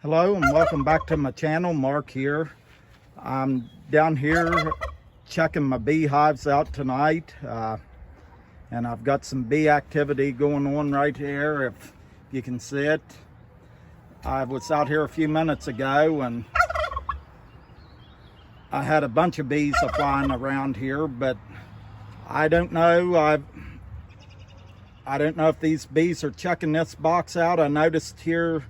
Hello and welcome back to my channel. Mark here. I'm down here checking my beehives out tonight, and I've got some bee activity going on right here, if you can see it. I was out here a few minutes ago and I had a bunch of bees flying around here, but I don't know. I don't know if these bees are checking this box out. I noticed here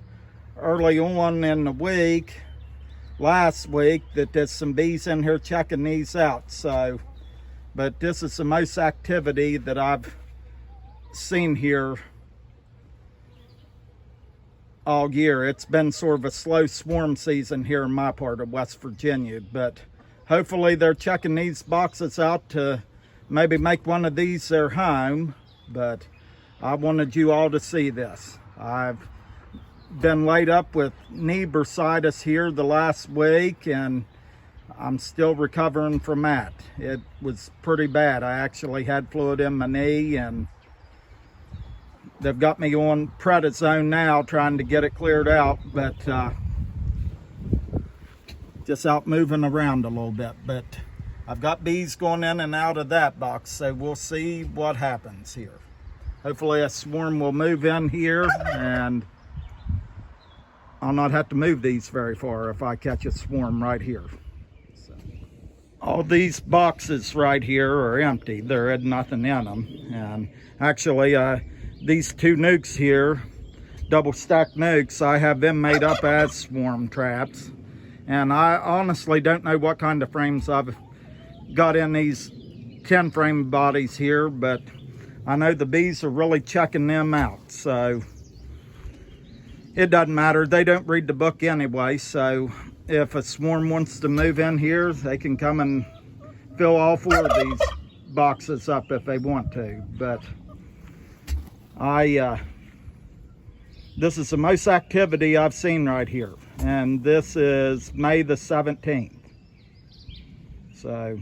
early on in the week, last week, that there's some bees in here checking these out. So, but this is the most activity that I've seen here all year. It's been sort of a slow swarm season here in my part of West Virginia, but hopefully they're checking these boxes out to maybe make one of these their home. But I wanted you all to see this. I've been laid up with knee bursitis here the last week, and I'm still recovering from that. It was pretty bad. I actually had fluid in my knee, and they've got me on prednisone now trying to get it cleared out, but just out moving around a little bit. But I've got bees going in and out of that box, so we'll see what happens here. Hopefully a swarm will move in here and I'll not have to move these very far if I catch a swarm right here. So, all these boxes right here are empty. There is nothing in them. And actually, these two nukes here, double stacked nukes, I have them made up as swarm traps. And I honestly don't know what kind of frames I've got in these 10 frame bodies here, but I know the bees are really checking them out. So it doesn't matter. They don't read the book anyway, so if a swarm wants to move in here, they can come and fill all 4 of these boxes up if they want to. But this is the most activity I've seen right here, and this is May the 17th. So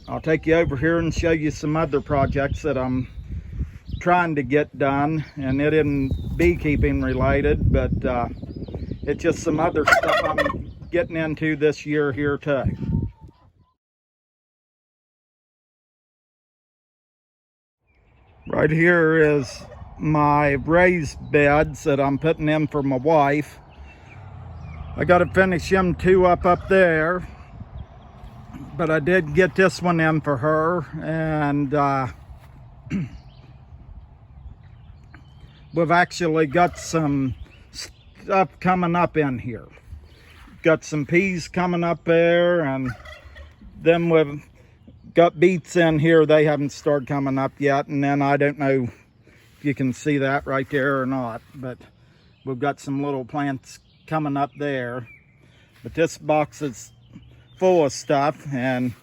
I'll take you over here and show you some other projects that I'm trying to get done, and it isn't beekeeping related, but it's just some other stuff I'm getting into this year here too. Right here is my raised beds that I'm putting in for my wife. I got to finish them 2 up there, but I did get this one in for her, and we've actually got some stuff coming up in here. Got some peas coming up there, and then we've got beets in here. They haven't started coming up yet, and then I don't know if you can see that right there or not, but we've got some little plants coming up there. But this box is full of stuff, and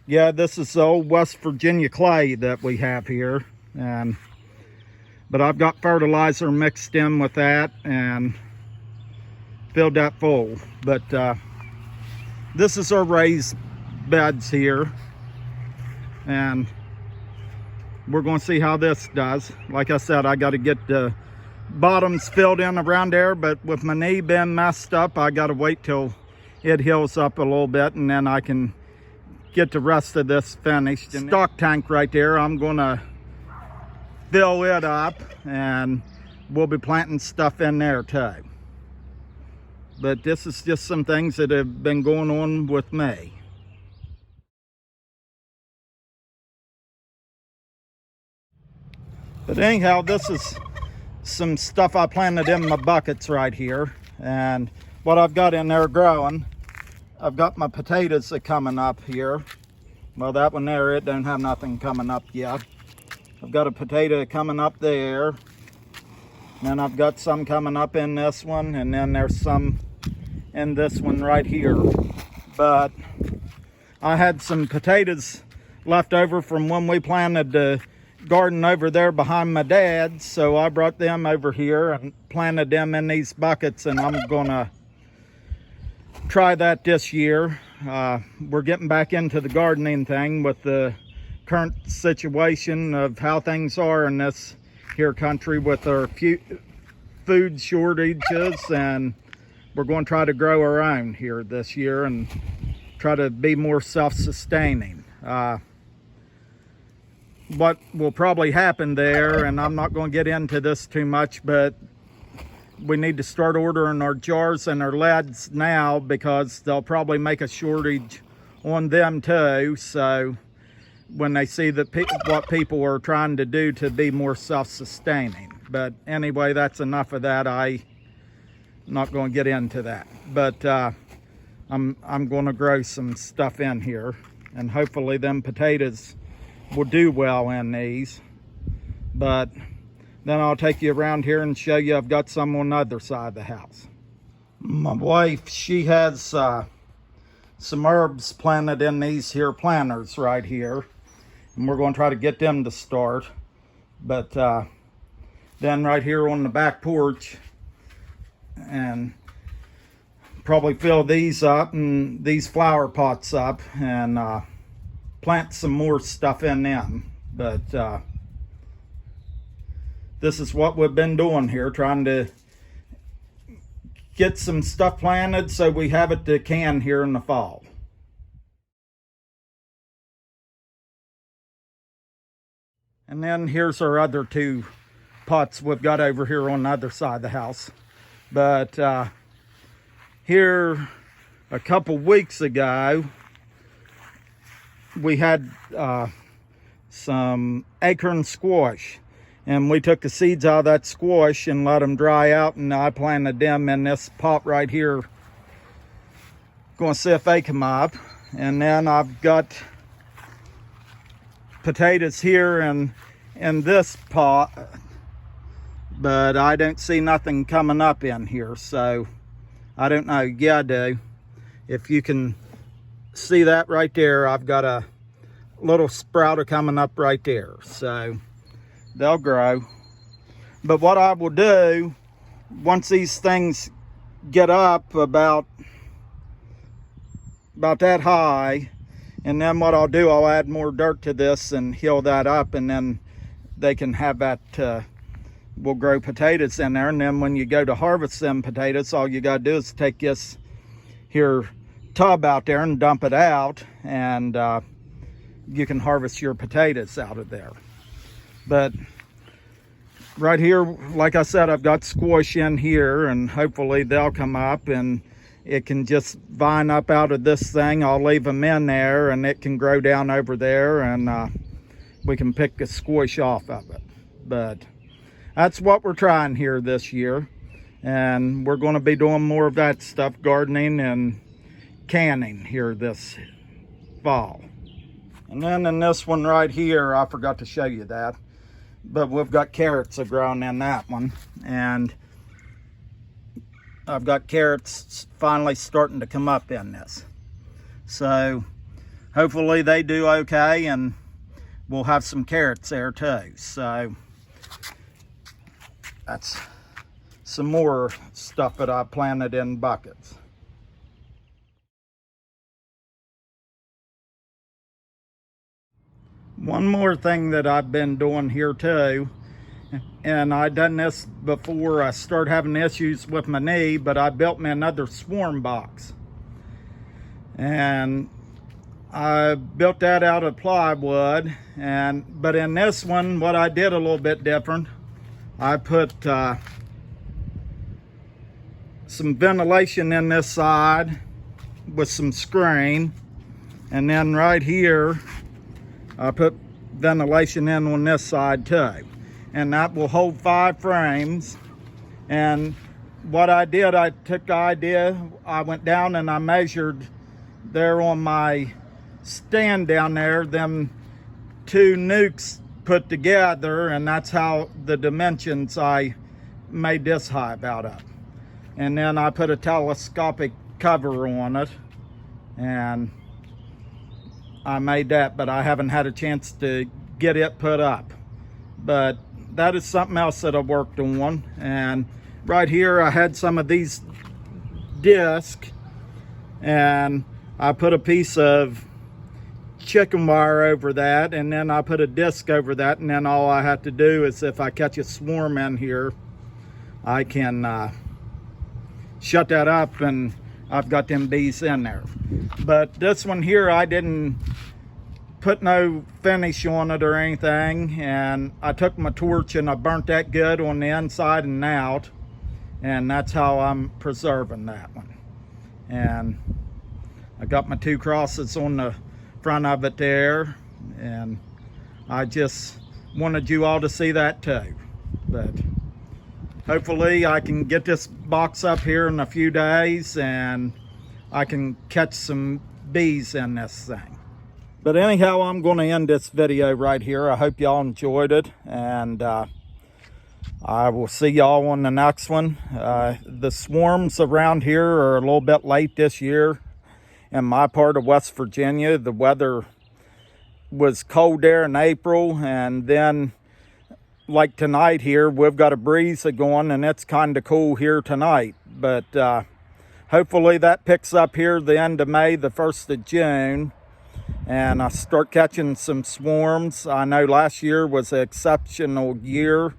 yeah, this is the old West Virginia clay that we have here, but I've got fertilizer mixed in with that and filled that full. But this is our raised beds here, and we're going to see how this does. Like I said, I got to get the bottoms filled in around there, but with my knee being messed up, I got to wait till it heals up a little bit, and then I can get the rest of this finished. And stock tank right there, I'm going to fill it up, and we'll be planting stuff in there too. But this is just some things that have been going on with me. But anyhow, this is some stuff I planted in my buckets right here, and what I've got in there growing. I've got my potatoes that coming up here. Well, that one there, it don't have nothing coming up yet. I've got a potato coming up there, and I've got some coming up in this one, and then there's some in this one right here. But I had some potatoes left over from when we planted the garden over there behind my dad's, so I brought them over here and planted them in these buckets, and I'm gonna try that this year. We're getting back into the gardening thing with the current situation of how things are in this here country with our food shortages, and we're going to try to grow our own here this year and try to be more self-sustaining. What will probably happen there, and I'm not going to get into this too much, but we need to start ordering our jars and our leads now, because they'll probably make a shortage on them too. So when they see that what people are trying to do to be more self-sustaining. But anyway, that's enough of that. I'm not going to get into that. But I'm going to grow some stuff in here, and hopefully them potatoes will do well in these. But then I'll take you around here and show you I've got some on the other side of the house. My wife, she has some herbs planted in these here planters right here, and we're going to try to get them to start. But then right here on the back porch, and probably fill these up and these flower pots up, and plant some more stuff in them. But this is what we've been doing here, trying to get some stuff planted so we have it to can here in the fall. And then here's our other two pots we've got over here on the other side of the house. But here a couple weeks ago, we had some acorn squash, and we took the seeds out of that squash and let them dry out, and I planted them in this pot right here. Going to see if they come up. And then I've got potatoes here and in this pot, but I don't see nothing coming up in here, so I don't know. Yeah, I do. If you can see that right there, I've got a little sprouter coming up right there, so they'll grow. But what I will do, once these things get up about that high, and then what I'll do, I'll add more dirt to this and heal that up, and then they can have that, we'll grow potatoes in there. And then when you go to harvest them potatoes, all you gotta do is take this here tub out there and dump it out, and you can harvest your potatoes out of there. But right here, like I said, I've got squash in here, and hopefully they'll come up, and it can just vine up out of this thing. I'll leave them in there, and it can grow down over there, and we can pick the squash off of it. But that's what we're trying here this year, and we're going to be doing more of that stuff, gardening and canning here this fall. And then in this one right here, I forgot to show you that, but we've got carrots growing in that one, and I've got carrots finally starting to come up in this. So hopefully they do okay, and we'll have some carrots there too. So that's some more stuff that I planted in buckets. One more thing that I've been doing here too, and I done this before I started having issues with my knee, but I built me another swarm box. And I built that out of plywood, but in this one, what I did a little bit different, I put some ventilation in this side with some screen, and then right here I put ventilation in on this side too, and that will hold 5 frames. And what I did, I took the idea, I went down and I measured there on my stand down there, them 2 nukes put together, and that's how the dimensions I made this hive out of. And then I put a telescopic cover on it, and I made that, but I haven't had a chance to get it put up. But that is something else that I worked on. And right here I had some of these discs, and I put a piece of chicken wire over that, and then I put a disc over that, and then all I have to do is, if I catch a swarm in here, I can shut that up and I've got them bees in there. But this one here, I didn't put no finish on it or anything, and I took my torch and I burnt that good on the inside and out, and that's how I'm preserving that one. And I got my 2 crosses on the front of it there, and I just wanted you all to see that too. But hopefully I can get this box up here in a few days and I can catch some bees in this thing. But anyhow, I'm going to end this video right here. I hope y'all enjoyed it, and I will see y'all on the next one. The swarms around here are a little bit late this year. In my part of West Virginia, the weather was cold there in April, and then like tonight here, we've got a breeze going and it's kind of cool here tonight. But hopefully that picks up here the end of May, the 1st of June, and I start catching some swarms. I know last year was an exceptional year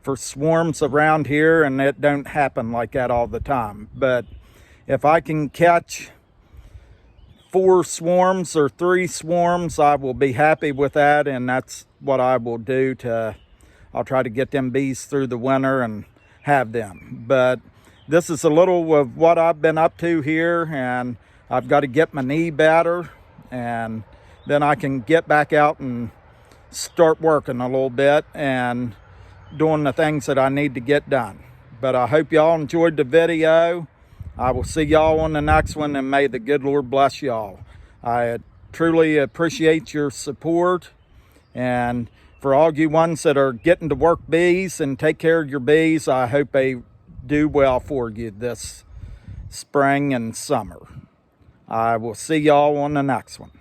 for swarms around here, and it don't happen like that all the time. But if I can catch 4 swarms or 3 swarms, I will be happy with that, and that's what I will do. I'll try to get them bees through the winter and have them. But this is a little of what I've been up to here, and I've got to get my knee better, and then I can get back out and start working a little bit and doing the things that I need to get done. But I hope y'all enjoyed the video. I will see y'all on the next one, and may the good Lord bless y'all. I truly appreciate your support, and for all you ones that are getting to work bees and take care of your bees, I hope they do well for you this spring and summer. I will see y'all on the next one.